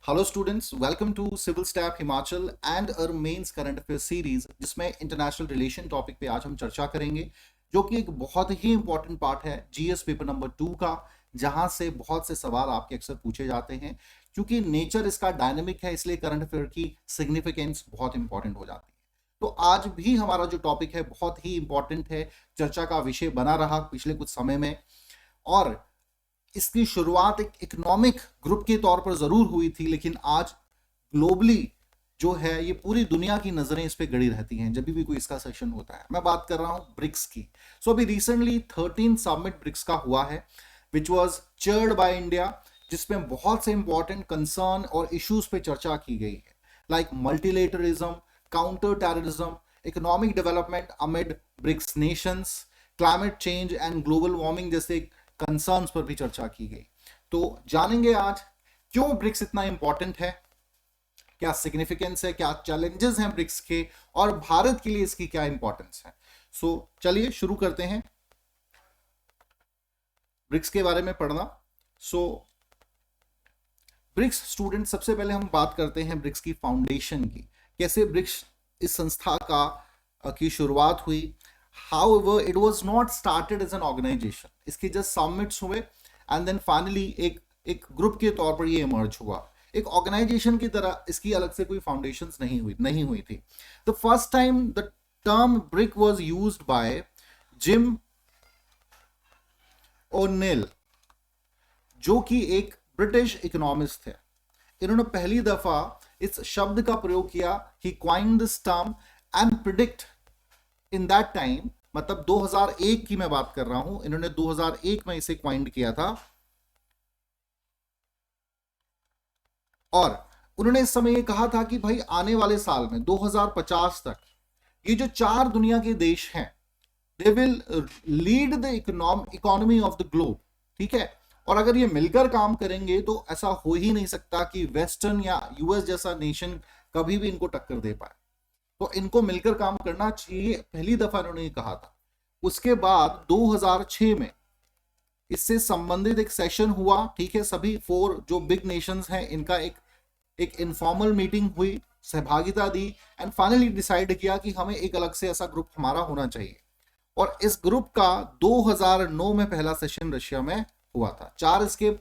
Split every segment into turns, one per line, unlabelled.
Hello students, welcome to civil staff Himachal and our mains current affair series, जिसमें international relation topic पे आज हम चर्चा करेंगे, जो कि एक बहुत ही इंपॉर्टेंट पार्ट है जीएस पेपर नंबर 2 का, जहां से बहुत से सवाल आपके अक्सर पूछे जाते हैं। क्योंकि नेचर इसका डायनेमिक है, इसलिए करंट अफेयर की सिग्निफिकेंस बहुत इंपॉर्टेंट हो जाती है। तो आज भी हमारा जो टॉपिक है बहुत ही इंपॉर्टेंट है, चर्चा का विषय बना रहा पिछले कुछ समय में। और इसकी शुरुआत एक इकोनॉमिक ग्रुप के तौर पर जरूर हुई थी, लेकिन आज ग्लोबली जो है ये पूरी दुनिया की नजरें इस पे गड़ी रहती हैं जब भी कोई इसका सेशन होता है। मैं बात कर रहा हूं ब्रिक्स की। अभी रिसेंटली 13 समिट ब्रिक्स का हुआ है, which was chaired by India, जिसमें बहुत से इंपॉर्टेंट कंसर्न और इश्यूज पे चर्चा की गई है, like multilateralism, counter terrorism, economic development amid BRICS nations, climate change and global warming जैसे कंसर्न्स पर भी चर्चा की गई। तो जानेंगे आज क्यों ब्रिक्स इतना इंपॉर्टेंट है, क्या सिग्निफिकेंस है, क्या चैलेंजेस हैं ब्रिक्स के, और भारत के लिए इसकी क्या इंपॉर्टेंस है। चलिए शुरू करते हैं ब्रिक्स के बारे में पढ़ना। ब्रिक्स स्टूडेंट, सबसे पहले हम बात करते हैं ब्रिक्स की फाउंडेशन की, कैसे ब्रिक्स इस संस्था की शुरुआत हुई। However, it was not started as an organization. इसके जस्ट समिट्स हुए एंड देन फाइनली एक ग्रुप के तौर पर ये इमर्ज हुआ। एक ऑर्गेनाइजेशन की तरह इसकी अलग से कोई फाउंडेशंस नहीं हुई थी। The first time the term brick was used by gym O'Neill, जो कि एक ब्रिटिश इकोनॉमिस्ट थे। इन्होंने पहली दफा इस शब्द का प्रयोग किया। He coined this term and predict in that time, मतलब 2001 की मैं बात कर रहा हूं, इन्होंने 2001 में इसे क्वाइंड किया था। और उन्होंने इस समय ये कहा था कि भाई आने वाले साल में 2050 तक ये जो 4 दुनिया के देश हैं, they will lead the economy of the globe. ठीक है, और अगर ये मिलकर काम करेंगे तो ऐसा हो ही नहीं सकता कि वेस्टर्न या यूएस जैसा नेशन कभी भी इनको टक्कर दे पाए। तो इनको मिलकर काम करना चाहिए, पहली दफा इन्होंने कहा था। उसके बाद 2006 में इससे संबंधित एक सेशन हुआ। ठीक है, सभी 4 जो बिग नेशंस हैं इनका एक इनफॉर्मल मीटिंग हुई, सहभागिता दी एंड फाइनली डिसाइड किया कि हमें एक अलग से ऐसा ग्रुप हमारा होना चाहिए। और इस ग्रुप का 2009 में पहला सेशन रशिया में हुआ था। 4 इसके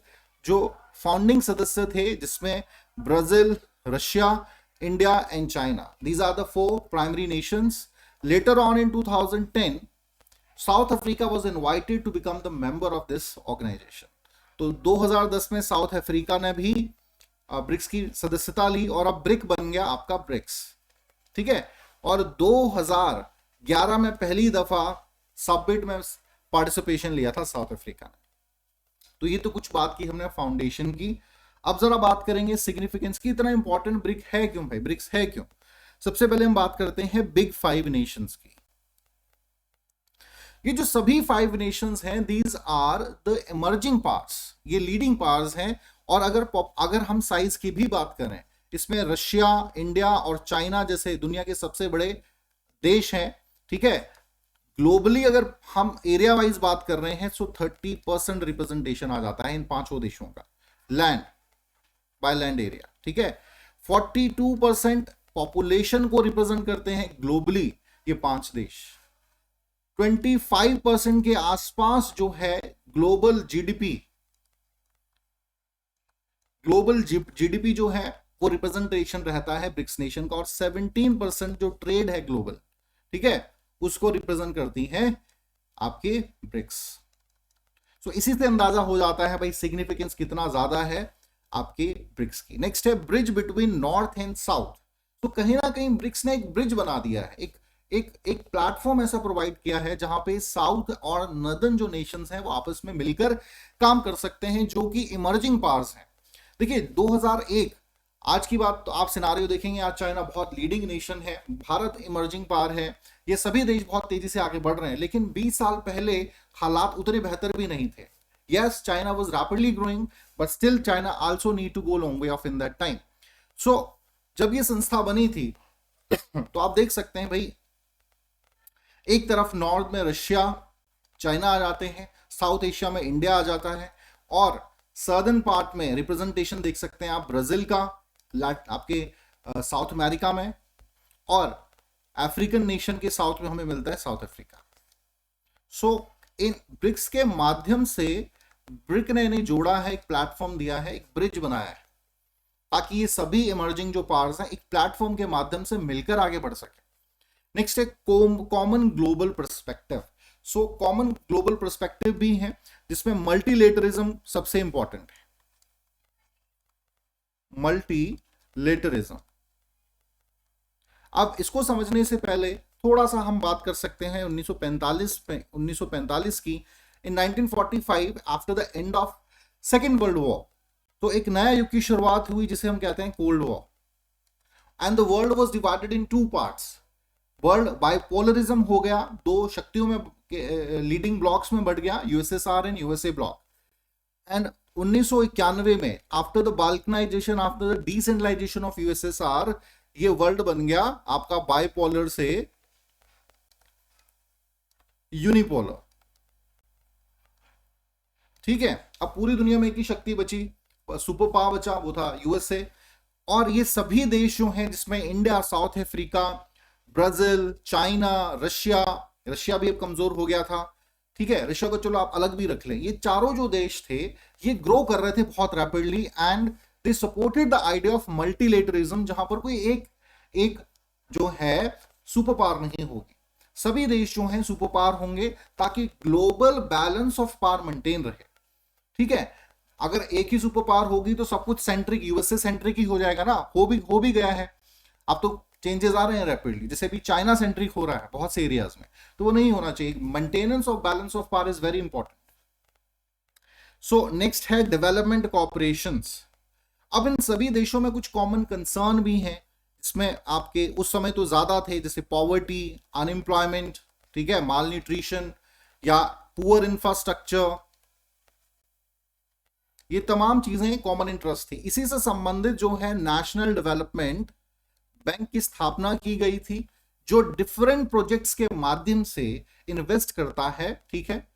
जो फाउंडिंग सदस्य थे, जिसमें Brazil, Russia, India and China. These are the 4 primary nations. Later on in 2010, South Africa was invited to become the member of this organization. तो 2010 में साउथ अफ्रीका ने भी ब्रिक्स की सदस्यता ली और अब ब्रिक बन गया आपका ब्रिक्स। ठीक है, और 2011 में पहली दफा समिट में पार्टिसिपेशन लिया था साउथ अफ्रीका ने। तो ये तो कुछ बात की हमने फाउंडेशन की। अब जरा बात करेंगे सिग्निफिकेंस की, इतना इंपॉर्टेंट ब्रिक है क्यों भाई, ब्रिक्स है क्यों। सबसे पहले हम बात करते हैं बिग 5 नेशंस की। ये जो सभी 5 नेशंस हैं, these are the emerging powers, ये लीडिंग पावर्स हैं। और अगर हम साइज की भी बात करें, इसमें रशिया, इंडिया और चाइना जैसे दुनिया के सबसे बड़े देश हैं। ठीक है, ग्लोबली अगर हम एरिया वाइज बात कर रहे हैं तो 30% रिप्रेजेंटेशन आ जाता है इन 5 देशों का, लैंड बाय लैंड एरिया। ठीक है, 42% पॉपुलेशन को रिप्रेजेंट करते हैं ग्लोबली ये 5 देश। 25% के आसपास जो है ग्लोबल जीडीपी जो है वो रिप्रेजेंटेशन रहता है ब्रिक्स नेशन का। और 17% जो ट्रेड है ग्लोबल, ठीक है, उसको रिप्रेजेंट करती है आपके ब्रिक्स। इसी से अंदाजा हो जाता है भाई सिग्निफिकेंस कितना ज्यादा है आपके ब्रिक्स की। नेक्स्ट है bridge between north and south. तो कहीं ना कहीं ब्रिक्स ने एक ब्रिज बना दिया है, एक प्लेटफॉर्म ऐसा प्रोवाइड किया है जहां पे साउथ और नॉर्दर्न जो नेशंस हैं वो आपस में मिलकर काम कर सकते हैं, जो कि इमर्जिंग पावर्स हैं। देखिए 2001 आज की बात, तो आप सिनारियो देखेंगे, आज चाइना बहुत लीडिंग नेशन है, भारत इमर्जिंग पावर है, ये सभी देश बहुत तेजी से आगे बढ़ रहे हैं। लेकिन 20 साल पहले हालात उतने बेहतर भी नहीं थे। Yes, China was rapidly growing, but still China also need to go long way off in that time. So, जब ये संस्था बनी थी तो आप देख सकते हैं भाई, एक तरफ नॉर्थ में रशिया, चाइना आ जाते हैं, साउथ एशिया में इंडिया आ जाता है, और सर्दर्न पार्ट में रिप्रेजेंटेशन देख सकते हैं आप ब्राजील का, आपके साउथ अमेरिका में, और अफ्रीकन नेशन के साउथ में हमें मिलता है साउथ अफ्रीका। सो इन ब्रिक्स के माध्यम से ब्रिक ने इन्हें जोड़ा है, एक प्लेटफॉर्म दिया है, एक ब्रिज बनाया है, ताकि ये सभी इमर्जिंग जो पावर्स हैं एक प्लेटफॉर्म के माध्यम से मिलकर आगे बढ़ सके। नेक्स्ट है common global perspective. So common global perspective भी है, जिसमें मल्टीलेटरिज्म सबसे इंपॉर्टेंट है। मल्टीलेटरिज्म, अब इसको समझने से पहले थोड़ा सा हम बात कर सकते हैं 1945 की। इन 1945 after the end of second world war, तो एक नया युग की शुरुआत हुई जिसे हम कहते हैं cold war, and the world was divided in two parts. World bipolarism हो गया, दो शक्तियों में लीडिंग ब्लॉक्स में बढ़ गया, USSR and USA bloc. And 1991 में after the balkanization, after the decentralization of USSR, ये वर्ल्ड बन गया आपका बाइपोलर से यूनिपोलर। ठीक है, अब पूरी दुनिया में एक ही शक्ति बची, सुपर पावर बचा, वो था यूएसए। और ये सभी देश जो हैं, जिसमें India, south Africa, Brazil, China, Russia भी अब कमजोर हो गया था। ठीक है, रशिया को चलो आप अलग भी रख लें। ये चारों जो देश थे ये ग्रो कर रहे थे बहुत rapidly, and they supported the idea of multilateralism, जहां पर कोई एक जो है सुपर पावर नहीं होगी, सभी देश जो हैं सुपर पावर होंगे, ताकि global balance of power maintain रहे। ठीक है, अगर एक ही सुपर पावर होगी तो सब कुछ सेंट्रिक, यूएसए सेंट्रिक ही हो जाएगा ना, हो भी गया है। अब तो चेंजेस आ रहे हैं रैपिडली, जैसे भी चाइना सेंट्रिक हो रहा है बहुत से एरियाज में, तो वो नहीं होना चाहिए। Maintenance of balance of power is very important. So next है डेवलपमेंट कॉपरेशंस। अब इन सभी देशों में कुछ कॉमन कंसर्न भी हैं, इसमें आपके उस समय तो ज्यादा थे, जैसे पॉवर्टी, अनएम्प्लॉयमेंट, ठीक है, माल न्यूट्रिशन या पुअर इंफ्रास्ट्रक्चर, ये तमाम चीजें कॉमन इंटरेस्ट थी। इसी से संबंधित जो है नेशनल डेवलपमेंट बैंक की स्थापना की गई थी, जो डिफरेंट प्रोजेक्ट्स के माध्यम से इन्वेस्ट करता है, ठीक है,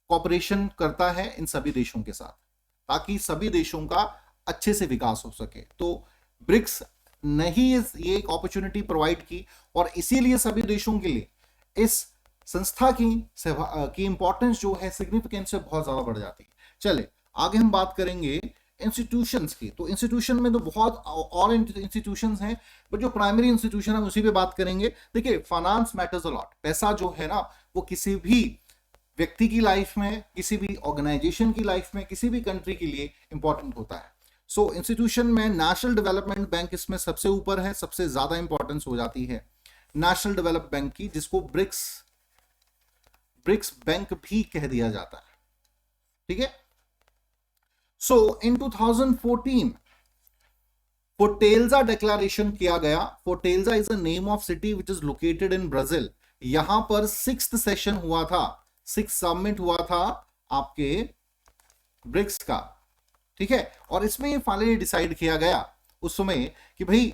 कॉपरेशन करता है इन सभी देशों के साथ, ताकि सभी देशों का अच्छे से विकास हो सके। तो ब्रिक्स ने ही ये एक अपॉर्चुनिटी प्रोवाइड की, और इसीलिए सभी देशों के लिए इस संस्था की इंपॉर्टेंस जो है, सिग्निफिकेंस से बहुत ज्यादा बढ़ जाती है। चले आगे हम बात करेंगे इंस्टीट्यूशंस की। तो इंस्टीट्यूशन में तो बहुत और इंस्टीट्यूशंस हैं, बट जो प्राइमरी इंस्टीट्यूशन है उसी पे बात करेंगे। देखिए, फाइनेंस मैटर्स अ लॉट। पैसा जो है ना, वो किसी भी व्यक्ति की लाइफ में, किसी भी ऑर्गेनाइजेशन की लाइफ में, किसी भी कंट्री के लिए इंपॉर्टेंट होता है। सो इंस्टीट्यूशन में नेशनल डेवलपमेंट बैंक इसमें सबसे ऊपर है, सबसे ज्यादा इंपॉर्टेंस हो जाती है नेशनल डेवलपमेंट बैंक की, जिसको ब्रिक्स बैंक भी कह दिया जाता है। ठीक है, सो इन 2014 फोर्टेल्जा डिक्लेरेशन किया गया। Fortaleza is a name of city which is located in Brazil. यहां पर 6th सेशन हुआ था, 6th समिट हुआ था आपके ब्रिक्स का। ठीक है, और इसमें ये फाइनली डिसाइड किया गया उस समय कि भाई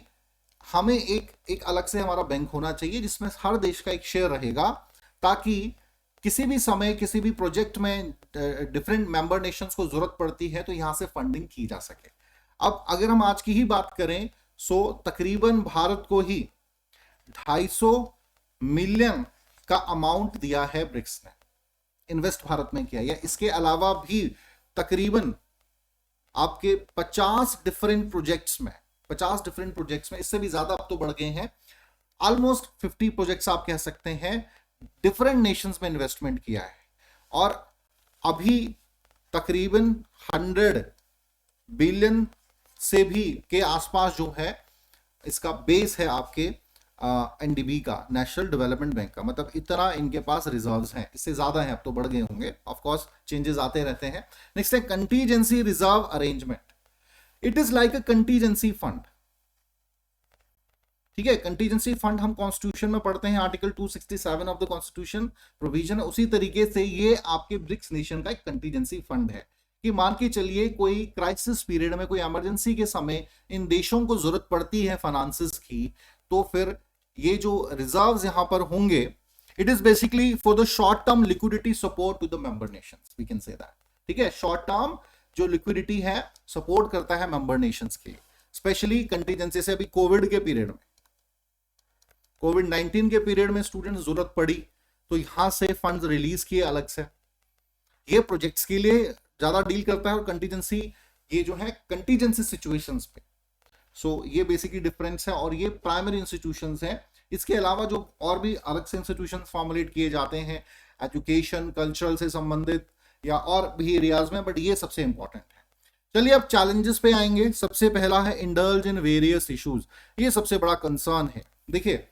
हमें एक अलग से हमारा बैंक होना चाहिए, जिसमें हर देश का एक शेयर रहेगा, ताकि किसी भी समय किसी भी प्रोजेक्ट में डिफरेंट मेंबर नेशंस को जरूरत पड़ती है तो यहां से फंडिंग की जा सके। अब अगर हम आज की ही बात करें, सो तकरीबन भारत को ही 250 मिलियन का अमाउंट दिया है ब्रिक्स ने, इन्वेस्ट भारत में किया। या इसके अलावा भी तकरीबन आपके 50 डिफरेंट प्रोजेक्ट्स में, इससे भी ज्यादा अब तो बढ़ गए हैं, ऑलमोस्ट 50 प्रोजेक्ट्स आप कह सकते हैं, डिफरेंट नेशंस में इन्वेस्टमेंट किया है। और अभी तकरीबन 100 बिलियन से भी के आसपास जो है इसका बेस है आपके एनडीबी का, नेशनल डेवलपमेंट बैंक का। मतलब इतना इनके पास रिजर्व्स हैं, इससे ज्यादा है, अब तो बढ़ गए होंगे, ऑफ कोर्स चेंजेस आते रहते हैं। नेक्स्ट है contingency reserve arrangement. It is like a contingency fund. ठीक है, कंटीजेंसी फंड हम कॉन्स्टिट्यूशन में पढ़ते हैं, article 267 of the constitution provision है। उसी तरीके से ये आपके ब्रिक्स नेशन का एक कंटीजेंसी फंड है, कि मान के चलिए कोई क्राइसिस पीरियड में, कोई इमरजेंसी के समय इन देशों को जरूरत पड़ती है फाइनेंसेस की, तो फिर ये जो रिजर्व्स यहां पर होंगे, it is basically for the short term liquidity support to the member nations, we can say that. ठीक है, शॉर्ट टर्म जो लिक्विडिटी है सपोर्ट करता है मेंबर नेशंस के लिए, स्पेशली कंटीजेंसी से। अभी कोविड के पीरियड में, कोविड-19 के पीरियड में स्टूडेंट्स जरूरत पड़ी तो यहां से फंड्स रिलीज किए अलग से, ये प्रोजेक्ट्स के लिए ज्यादा डील करता है, और कंटीजेंसी ये जो है कंटीजेंसी सिचुएशंस पे। सो ये बेसिकली डिफरेंस है, और ये प्राइमरी इंस्टीट्यूशंस हैं। इसके अलावा जो और भी अलग से इंस्टीट्यूशंस फॉर्मुलेट किए जाते हैं एजुकेशन कल्चरल से संबंधित या और भी एरियाज में, बट ये सबसे इंपॉर्टेंट है। चलिए अब चैलेंजेस पे आएंगे। सबसे पहला है इंडल्ज इन वेरियस इश्यूज, ये सबसे बड़ा कंसर्न है। देखिए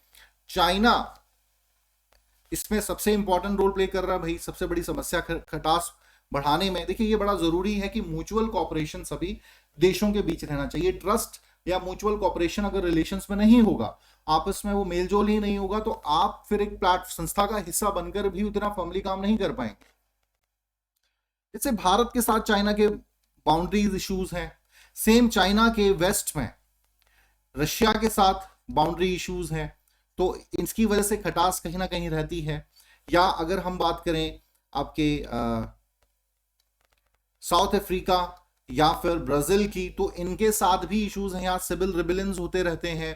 चाइना इसमें सबसे इंपॉर्टेंट रोल प्ले कर रहा है भाई, सबसे बड़ी समस्या खटास बढ़ाने में। देखिए ये बड़ा जरूरी है कि म्यूचुअल कॉपरेशन सभी देशों के बीच रहना चाहिए। ट्रस्ट या म्यूचुअल कॉपरेशन अगर रिलेशंस में नहीं होगा, आपस में वो मेलजोल ही नहीं होगा, तो आप फिर एक संस्था का हिस्सा बनकर भी उतना फर्मली काम नहीं कर पाएंगे। जैसे भारत के साथ चाइना के बाउंड्रीज इश्यूज हैं, सेम चाइना के वेस्ट में रशिया के साथ बाउंड्री इश्यूज हैं, तो इसकी वजह से खटास कहीं ना कहीं रहती है। या अगर हम बात करें आपके साउथ अफ्रीका या फिर ब्राजील की, तो इनके साथ भी इश्यूज हैं, यहाँ सिविल रिबेलियंस होते रहते हैं,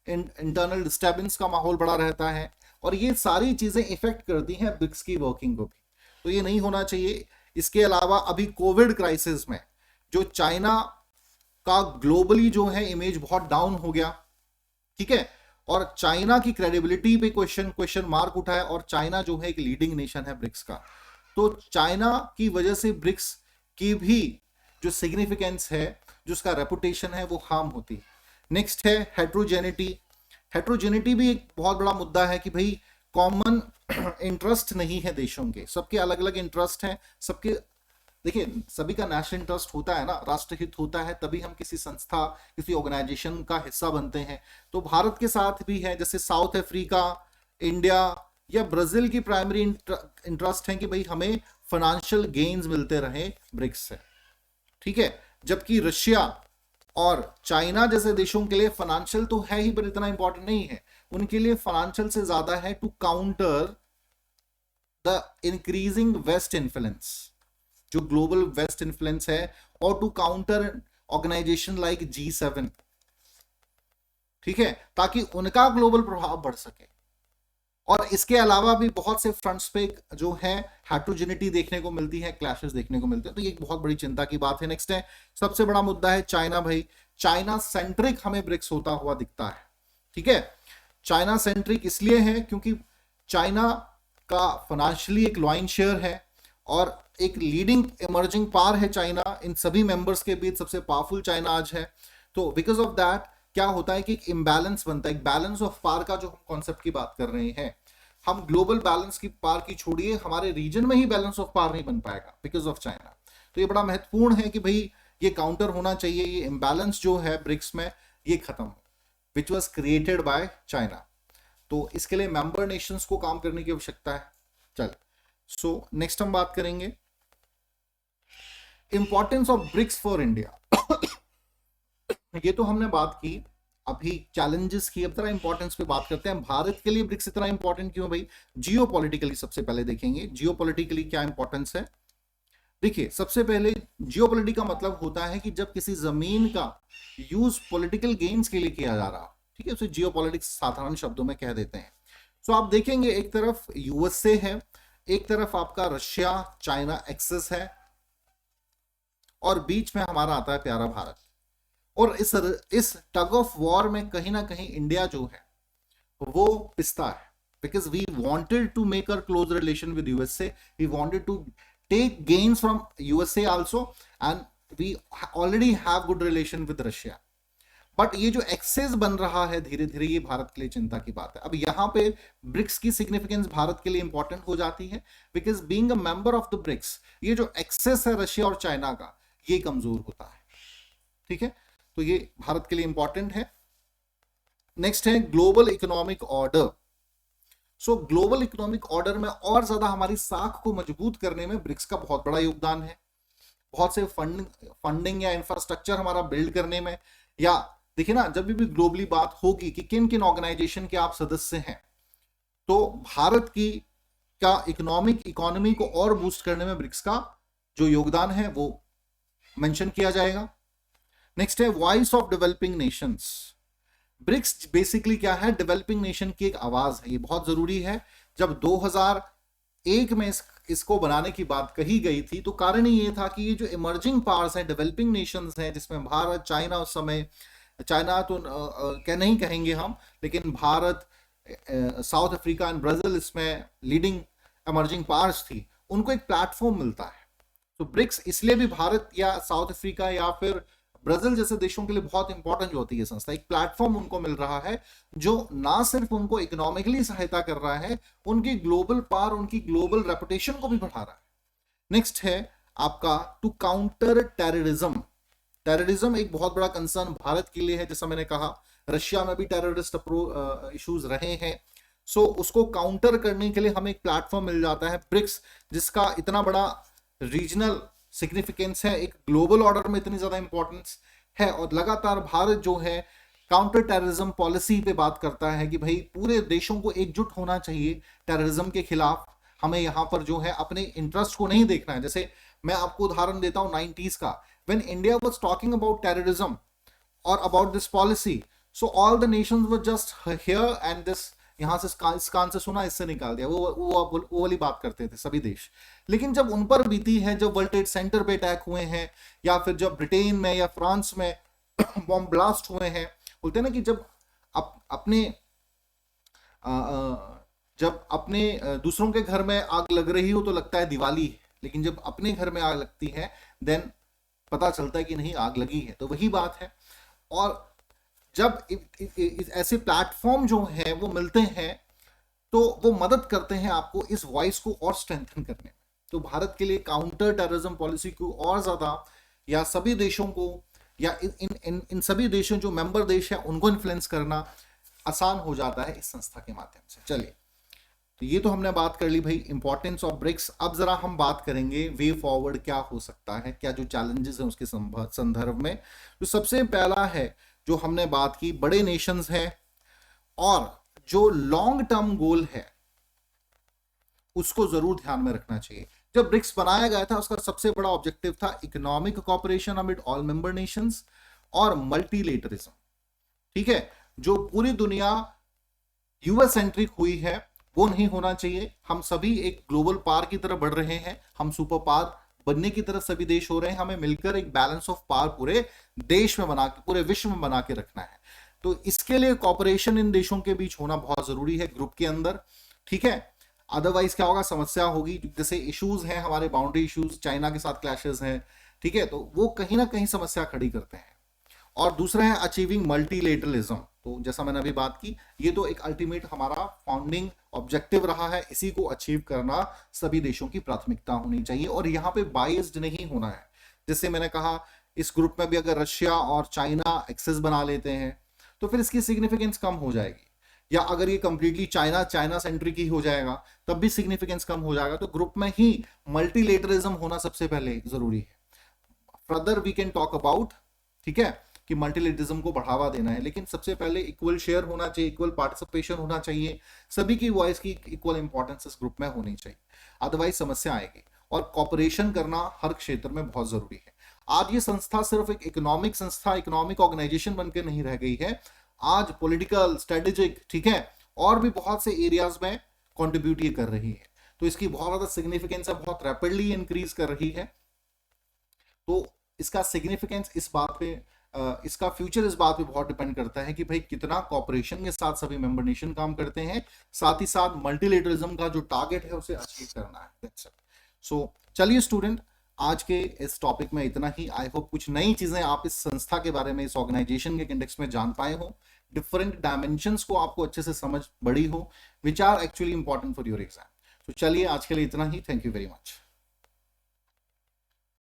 इंटरनल डिस्टर्बेंस का माहौल बड़ा रहता है, और ये सारी चीजें इफेक्ट करती हैं ब्रिक्स की वर्किंग को भी, तो ये नहीं होना चाहिए। इसके अलावा अभी कोविड क्राइसिस में जो चाइना का ग्लोबली जो है इमेज बहुत डाउन हो गया, ठीक है, और चाइना की क्रेडिबिलिटी पे क्वेश्चन मार्क उठा है, और चाइना जो है एक लीडिंग नेशन है ब्रिक्स का, तो चाइना की वजह से ब्रिक्स की भी जो सिग्निफिकेंस है, जो उसका रेपुटेशन है, वो हार्म होती है। नेक्स्ट है हेट्रोजेनिटी। हेट्रोजेनिटी भी एक बहुत बड़ा मुद्दा है कि भाई कॉमन इंटरेस्ट नहीं है देशों के, सबके अलग अलग इंटरेस्ट हैं, सबके देखिए सभी का नेशनल इंटरेस्ट होता है ना, राष्ट्रहित होता है, तभी हम किसी संस्था किसी ऑर्गेनाइजेशन का हिस्सा बनते हैं। तो भारत के साथ भी है, जैसे साउथ अफ्रीका, इंडिया या ब्राजील की प्राइमरी इंटरेस्ट है कि भाई हमें फाइनेंशियल गेन्स मिलते रहे ब्रिक्स से, ठीक है। जबकि रशिया और चाइना जैसे देशों के लिए फाइनेंशियल तो है ही, पर इतना इंपॉर्टेंट नहीं है, उनके लिए फाइनेंशियल से ज्यादा है to counter the increasing west influence, जो ग्लोबल वेस्ट इन्फ्लुएंस है, और to counter organisation like G7, ठीक है, ताकि उनका ग्लोबल प्रभाव बढ़ सके। और इसके अलावा भी बहुत से फ्रंट्स पे जो है हेट्रोजेनिटी देखने को मिलती है, क्लैशेस देखने को मिलते हैं, तो ये एक बहुत बड़ी चिंता की बात है। नेक्स्ट है सबसे बड़ा मुद्दा है चाइना। भाई चाइना सेंट्रिक हमें ब्रिक्स होता हुआ दिखता है, ठीक है। चाइना सेंट्रिक इसलिए है क्योंकि चाइना का फाइनेंशियली एक लॉइन शेयर है, और एक लीडिंग इमर्जिंग पावर है चाइना, इन सभी मेंबर्स के बीच सबसे पावरफुल चाइना आज है। तो बिकॉज ऑफ दैट क्या होता है कि एक इम्बैलेंस बनता है, एक बैलेंस ऑफ पावर का जो हम कॉन्सेप्ट की बात कर रहे हैं, हम ग्लोबल बैलेंस की पावर की छोड़िए, हमारे रीजन में ही बैलेंस ऑफ पावर नहीं बन पाएगा बिकॉज ऑफ चाइना। तो ये बड़ा महत्वपूर्ण है कि भाई ये काउंटर होना चाहिए, ये इम्बैलेंस जो है ब्रिक्स में ये खत्म हो, which was created by China. तो इसके लिए मेंबर नेशंस को काम करने की आवश्यकता है। चल सो नेक्स्ट हम बात करेंगे importance of BRICS for India. ये तो हमने बात की, अभी चैलेंजेस की, अब तरह इंपॉर्टेंस पे बात करते हैं। भारत के लिए ब्रिक्स इतना इंपॉर्टेंट क्यों भाई? जियोपॉलिटिकली सबसे पहले देखेंगे जियोपॉलिटिकली क्या इंपॉर्टेंस है। देखिए सबसे पहले जियोपॉलिटी का मतलब होता है कि जब किसी जमीन का यूज पॉलिटिकल गेन्स के लिए किया जा रहा, ठीक है, उसे जियोपॉलिटिक्स साधारण शब्दों में कह देते हैं। सो आप देखेंगे एक तरफ यूएसए है, एक तरफ आपका रशिया चाइना एक्सेस है, और बीच में हमारा आता है प्यारा भारत। और इस टग ऑफ वॉर में कहीं ना कहीं इंडिया जो है वो पिसता है, because we wanted to make a close relation with USA, we wanted to take gains from USA also, and we already have good relation with Russia. But ये जो एक्सेस बन रहा है धीरे धीरे, ये भारत के लिए चिंता की बात है। अब यहाँ पे ब्रिक्स की सिग्निफिकेंस भारत के लिए इंपॉर्टेंट हो जाती है, because being a member of the BRICS, ये जो एक्सेस है रशिया और चाइना का, ये कमजोर होता है, ठीक है। तो ये भारत के लिए इंपॉर्टेंट है। नेक्स्ट है ग्लोबल इकोनॉमिक ऑर्डर। सो ग्लोबल इकोनॉमिक ऑर्डर में और ज्यादा हमारी साख को मजबूत करने में ब्रिक्स का बहुत बड़ा योगदान है। बहुत से फंडिंग या इंफ्रास्ट्रक्चर हमारा बिल्ड करने में, या देखिए ना, जब भी ग्लोबली बात होगी कि किन किन ऑर्गेनाइजेशन के आप सदस्य हैं, तो भारत की का इकोनॉमी को और बूस्ट करने में ब्रिक्स का जो योगदान है वो मेंशन किया जाएगा। नेक्स्ट है voice of developing nations. BRICS basically क्या है, डेवलपिंग नेशन की एक आवाज है, ये बहुत जरूरी है। जब 2001 में इसको बनाने की बात कही गई थी तो कारण ही ये था कि ये जो इमर्जिंग पावर्स हैं, डेवलपिंग नेशंस हैं, जिसमें भारत, चाइना, उस समय चाइना तो क्या नहीं कहेंगे हम, लेकिन Bharat, south Africa and Brazil इसमें लीडिंग इमर्जिंग पावर्स थी, उनको एक प्लेटफॉर्म मिलता है। तो ब्रिक्स इसलिए भी भारत या साउथ अफ्रीका या फिर ब्राजील जैसे देशों के लिए बहुत इंपॉर्टेंट जो होती है संस्था, एक प्लेटफॉर्म उनको मिल रहा है जो ना सिर्फ उनको इकोनॉमिकली सहायता कर रहा है, उनकी ग्लोबल पावर, उनकी ग्लोबल रेपुटेशन को भी बढ़ा रहा है। नेक्स्ट है आपका टू काउंटर टेररिज्म। टेररिज्म एक बहुत बड़ा कंसर्न भारत के लिए है, जैसा मैंने कहा रशिया में भी टेररिस्ट इश्यूज रहे हैं। सो उसको काउंटर करने के लिए हमें एक प्लेटफॉर्म मिल जाता है ब्रिक्स, जिसका इतना बड़ा रीजनल सिग्निफिकेंस है, एक ग्लोबल ऑर्डर में इतनी ज्यादा इंपॉर्टेंस है। और लगातार भारत जो है काउंटर टेररिज्म पॉलिसी पे बात करता है कि भाई पूरे देशों को एकजुट होना चाहिए टेररिज्म के खिलाफ। हमें यहाँ पर जो है अपने इंटरेस्ट को नहीं देखना है। जैसे मैं आपको उदाहरण देता हूँ 90s का, when India was talking about terrorism और about this policy, so all the nations were just here and this, यहां से इस कान से सुना, इससे निकाल दिया, वो वाली बात करते थे सभी देश। लेकिन जब उन पर बीती है, जब वर्ल्ड ट्रेड सेंटर पे अटैक हुए हैं, या फिर जब ब्रिटेन में या फ्रांस में बॉम्ब ब्लास्ट हुए हैं, बोलते हैं ना कि जब अपने दूसरों के घर में आग लग रही हो तो लगता है दिवाली, लेकिन जब अपने घर में आग लगती है देन पता चलता है कि नहीं आग लगी है। तो वही बात है। और जब ऐसे प्लेटफॉर्म जो है वो मिलते हैं तो वो मदद करते हैं आपको इस वॉइस को और स्ट्रेंथन करने में। तो भारत के लिए काउंटर टेररिज्म पॉलिसी को और ज्यादा, या सभी देशों को, या इन सभी देशों जो मेंबर देश हैं उनको इन्फ्लुएंस करना आसान हो जाता है इस संस्था के माध्यम से। चलिए, तो ये तो हमने बात कर ली भाई इंपॉर्टेंस ऑफ ब्रिक्स। अब जरा हम बात करेंगे वे फॉरवर्ड क्या हो सकता है, क्या जो चैलेंजेस हैं उसके संदर्भ में। तो सबसे पहला है जो हमने बात की, बड़े नेशंस हैं और जो लॉन्ग टर्म गोल है उसको जरूर ध्यान में रखना चाहिए। जब ब्रिक्स बनाया गया था उसका सबसे बड़ा ऑब्जेक्टिव था economic cooperation amid all member Nations और मल्टीलेटरिज्म। ठीक है, जो पूरी दुनिया यूएस सेंट्रिक हुई है वो नहीं होना चाहिए। हम सभी एक ग्लोबल पावर की तरफ बढ़ रहे हैं, हम सुपर पावर बनने की तरफ सभी देश हो रहे हैं। हमें मिलकर एक बैलेंस ऑफ पावर पूरे देश में बना के, पूरे विश्व में बना के रखना है। तो इसके लिए कॉपरेशन इन देशों के बीच होना बहुत जरूरी है ग्रुप के अंदर। ठीक है, अदरवाइज क्या होगा, समस्या होगी। जैसे इश्यूज हैं हमारे, बाउंड्री इश्यूज, चाइना के साथ क्लैशेस हैं, ठीक है, तो वो कहीं ना कहीं समस्या खड़ी करते हैं। और दूसरा है अचीविंग मल्टीलेटरलिज्म। तो जैसा मैंने अभी बात की, ये तो एक अल्टीमेट हमारा फाउंडिंग ऑब्जेक्टिव रहा है, इसी को अचीव करना सभी देशों की प्राथमिकता होनी चाहिए और यहाँ पे बायस्ड नहीं होना है। जैसे मैंने कहा, इस ग्रुप में भी अगर रशिया और चाइना एक्सेस बना लेते हैं तो फिर इसकी सिग्निफिकेंस कम हो जाएगी, या अगर ये कंप्लीटली चाइना सेंट्रिक ही हो जाएगा तब भी सिग्निफिकेंस कम हो जाएगा। तो ग्रुप में ही मल्टीलेटरिज्म होना सबसे पहले जरूरी है। Further we can talk about, ठीक है, कि मल्टीलेटरिज्म को बढ़ावा देना है, लेकिन सबसे पहले इक्वल शेयर होना चाहिए, इक्वल पार्टिसिपेशन होना चाहिए, सभी की वॉइस की इक्वल इंपॉर्टेंस इस ग्रुप में होनी चाहिए, अदरवाइज समस्या आएगी। और कॉपरेशन करना हर क्षेत्र में बहुत जरूरी है। आज ये संस्था सिर्फ एक इकोनॉमिक संस्था, इकोनॉमिक ऑर्गेनाइजेशन बनकर नहीं रह गई है, आज पॉलिटिकल, स्ट्रेटेजिक, ठीक है, और भी बहुत से एरियाज में कंट्रीब्यूट ये कर रही है। तो इसकी बहुत ज्यादा सिग्निफिकेंस है, बहुत रैपिडली इंक्रीज कर रही है। तो इसका सिग्निफिकेंस इस बात पे, इसका फ्यूचर इस बात पे बहुत डिपेंड करता है कि भाई कितना कॉपरेशन के साथ सभी मेंबर नेशन काम करते हैं, साथ ही साथ मल्टीलेटरिज्म का जो टारगेट है उसे अचीव करना है। सो चलिए स्टूडेंट, आज के इस टॉपिक में इतना ही। आई होप कुछ नई चीजें आप इस संस्था के बारे में, इस ऑर्गेनाइजेशन के कंटेक्स्ट में जान पाए हो, डिफरेंट डायमेंशंस को आपको अच्छे से समझ पड़ी हो, which are actually important for your exam. तो चलिए आज के लिए इतना ही। Thank you very much.